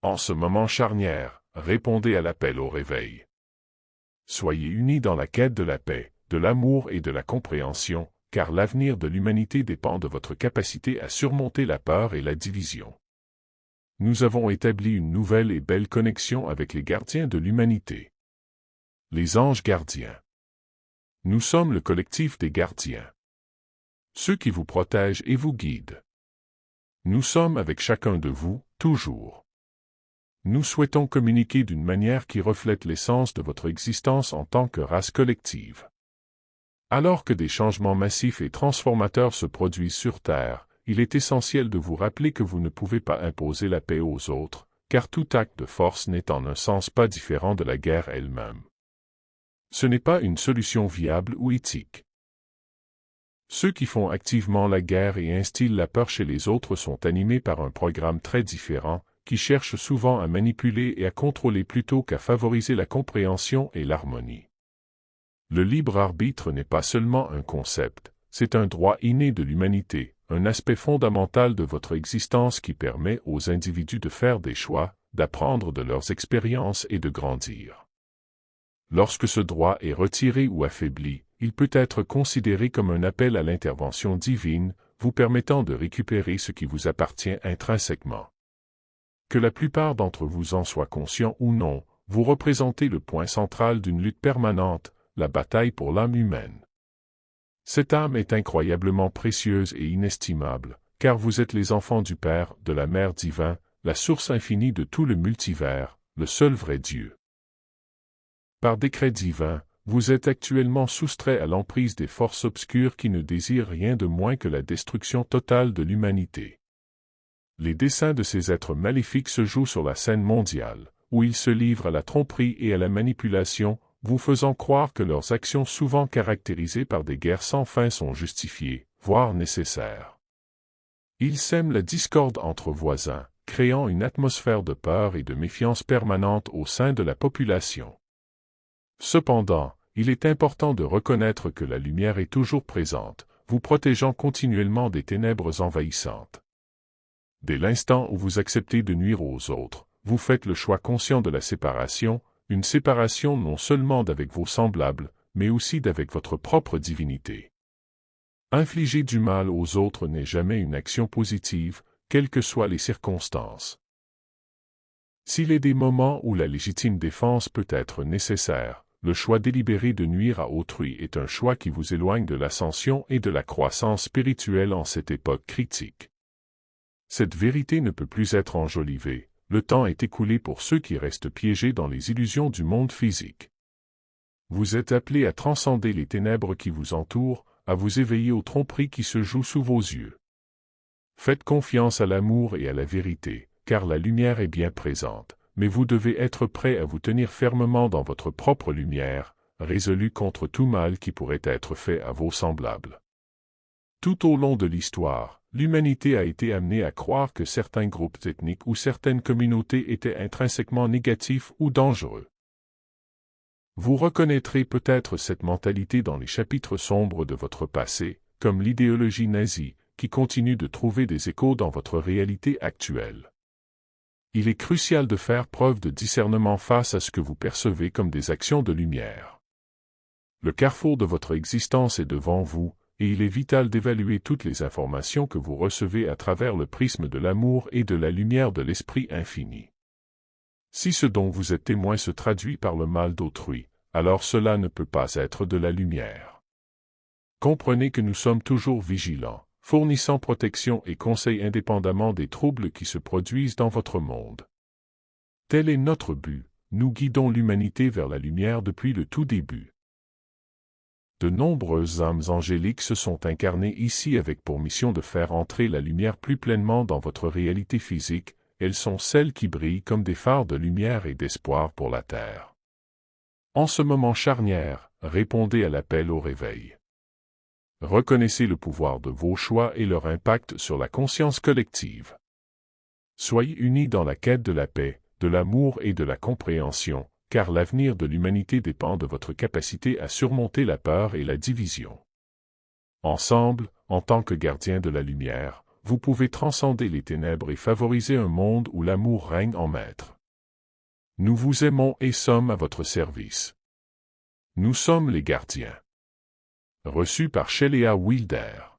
En ce moment charnière, répondez à l'appel au réveil. Soyez unis dans la quête de la paix, de l'amour et de la compréhension, car l'avenir de l'humanité dépend de votre capacité à surmonter la peur et la division. Nous avons établi une nouvelle et belle connexion avec les gardiens de l'humanité. Les anges gardiens. Nous sommes le collectif des gardiens. Ceux qui vous protègent et vous guident. Nous sommes avec chacun de vous, toujours. Nous souhaitons communiquer d'une manière qui reflète l'essence de votre existence en tant que race collective. Alors que des changements massifs et transformateurs se produisent sur Terre, il est essentiel de vous rappeler que vous ne pouvez pas imposer la paix aux autres, car tout acte de force n'est en un sens pas différent de la guerre elle-même. Ce n'est pas une solution viable ou éthique. Ceux qui font activement la guerre et instillent la peur chez les autres sont animés par un programme très différent, qui cherche souvent à manipuler et à contrôler plutôt qu'à favoriser la compréhension et l'harmonie. Le libre arbitre n'est pas seulement un concept, c'est un droit inné de l'humanité, un aspect fondamental de votre existence qui permet aux individus de faire des choix, d'apprendre de leurs expériences et de grandir. Lorsque ce droit est retiré ou affaibli, il peut être considéré comme un appel à l'intervention divine, vous permettant de récupérer ce qui vous appartient intrinsèquement. Que la plupart d'entre vous en soient conscients ou non, vous représentez le point central d'une lutte permanente, la bataille pour l'âme humaine. Cette âme est incroyablement précieuse et inestimable, car vous êtes les enfants du Père, de la Mère divin, la source infinie de tout le multivers, le seul vrai Dieu. Par décret divin, vous êtes actuellement soustrait à l'emprise des forces obscures qui ne désirent rien de moins que la destruction totale de l'humanité. Les desseins de ces êtres maléfiques se jouent sur la scène mondiale, où ils se livrent à la tromperie et à la manipulation, vous faisant croire que leurs actions souvent caractérisées par des guerres sans fin sont justifiées, voire nécessaires. Ils sèment la discorde entre voisins, créant une atmosphère de peur et de méfiance permanente au sein de la population. Cependant, il est important de reconnaître que la lumière est toujours présente, vous protégeant continuellement des ténèbres envahissantes. Dès l'instant où vous acceptez de nuire aux autres, vous faites le choix conscient de la séparation, une séparation non seulement d'avec vos semblables, mais aussi d'avec votre propre divinité. Infliger du mal aux autres n'est jamais une action positive, quelles que soient les circonstances. S'il est des moments où la légitime défense peut être nécessaire, le choix délibéré de nuire à autrui est un choix qui vous éloigne de l'ascension et de la croissance spirituelle en cette époque critique. Cette vérité ne peut plus être enjolivée, le temps est écoulé pour ceux qui restent piégés dans les illusions du monde physique. Vous êtes appelés à transcender les ténèbres qui vous entourent, à vous éveiller aux tromperies qui se jouent sous vos yeux. Faites confiance à l'amour et à la vérité, car la lumière est bien présente, mais vous devez être prêt à vous tenir fermement dans votre propre lumière, résolu contre tout mal qui pourrait être fait à vos semblables. Tout au long de l'histoire, l'humanité a été amenée à croire que certains groupes ethniques ou certaines communautés étaient intrinsèquement négatifs ou dangereux. Vous reconnaîtrez peut-être cette mentalité dans les chapitres sombres de votre passé, comme l'idéologie nazie, qui continue de trouver des échos dans votre réalité actuelle. Il est crucial de faire preuve de discernement face à ce que vous percevez comme des actions de lumière. Le carrefour de votre existence est devant vous, et il est vital d'évaluer toutes les informations que vous recevez à travers le prisme de l'amour et de la lumière de l'Esprit infini. Si ce dont vous êtes témoin se traduit par le mal d'autrui, alors cela ne peut pas être de la lumière. Comprenez que nous sommes toujours vigilants, fournissant protection et conseil indépendamment des troubles qui se produisent dans votre monde. Tel est notre but, nous guidons l'humanité vers la lumière depuis le tout début. De nombreuses âmes angéliques se sont incarnées ici avec pour mission de faire entrer la lumière plus pleinement dans votre réalité physique, elles sont celles qui brillent comme des phares de lumière et d'espoir pour la Terre. En ce moment charnière, répondez à l'appel au réveil. Reconnaissez le pouvoir de vos choix et leur impact sur la conscience collective. Soyez unis dans la quête de la paix, de l'amour et de la compréhension, car l'avenir de l'humanité dépend de votre capacité à surmonter la peur et la division. Ensemble, en tant que gardiens de la lumière, vous pouvez transcender les ténèbres et favoriser un monde où l'amour règne en maître. Nous vous aimons et sommes à votre service. Nous sommes les gardiens. Reçu par Sheléa Wilder.